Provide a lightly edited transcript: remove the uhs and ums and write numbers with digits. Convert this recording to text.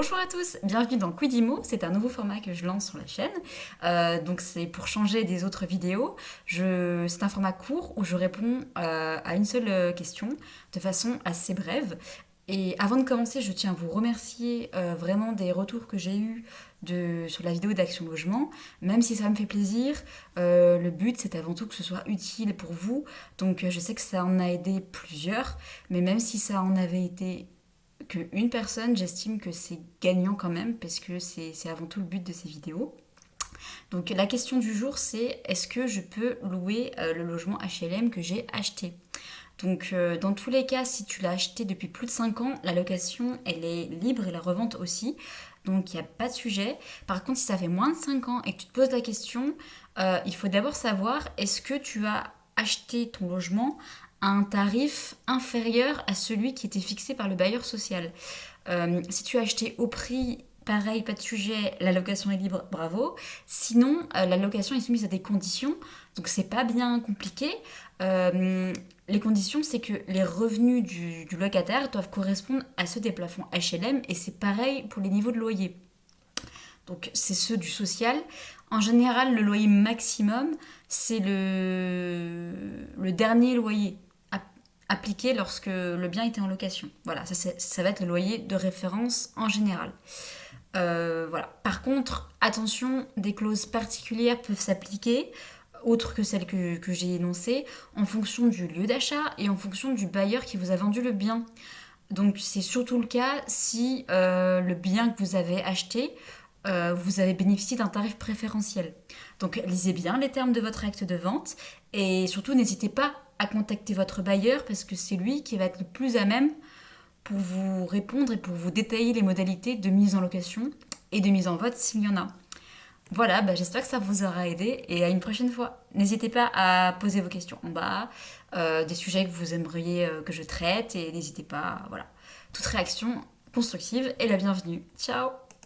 Bonjour à tous, bienvenue dans Quidimo, c'est un nouveau format que je lance sur la chaîne. Donc c'est pour changer des autres vidéos. C'est un format court où je réponds à une seule question de façon assez brève. Et avant de commencer, je tiens à vous remercier vraiment des retours que j'ai eus sur la vidéo d'Action Logement. Même si ça me fait plaisir, le but c'est avant tout que ce soit utile pour vous. Donc je sais que ça en a aidé plusieurs, mais même si ça en avait été qu'une personne, j'estime que c'est gagnant quand même, parce que c'est avant tout le but de ces vidéos. Donc la question du jour, c'est est-ce que je peux louer le logement HLM que j'ai acheté? Donc dans tous les cas, si tu l'as acheté depuis plus de 5 ans, la location, elle est libre et la revente aussi. Donc il n'y a pas de sujet. Par contre, si ça fait moins de 5 ans et que tu te poses la question, il faut d'abord savoir est-ce que tu as acheté ton logement à un tarif inférieur à celui qui était fixé par le bailleur social. Si tu as acheté au prix, pareil, pas de sujet, la location est libre, bravo. Sinon, la location est soumise à des conditions, donc c'est pas bien compliqué. Les conditions, c'est que les revenus du locataire doivent correspondre à ceux des plafonds HLM, et c'est pareil pour les niveaux de loyer. Donc c'est ceux du social. En général, le loyer maximum, c'est le dernier loyer appliqué lorsque le bien était en location. Voilà, ça va être le loyer de référence en général. Voilà. Par contre, attention, des clauses particulières peuvent s'appliquer, autres que celles que j'ai énoncées, en fonction du lieu d'achat et en fonction du bailleur qui vous a vendu le bien. Donc c'est surtout le cas si le bien que vous avez acheté, vous avez bénéficié d'un tarif préférentiel. Donc lisez bien les termes de votre acte de vente et surtout n'hésitez pas à contacter votre bailleur parce que c'est lui qui va être le plus à même pour vous répondre et pour vous détailler les modalités de mise en location et de mise en vote s'il y en a. Voilà, j'espère que ça vous aura aidé et à une prochaine fois. N'hésitez pas à poser vos questions en bas, des sujets que vous aimeriez que je traite et n'hésitez pas, voilà. Toute réaction constructive est la bienvenue. Ciao!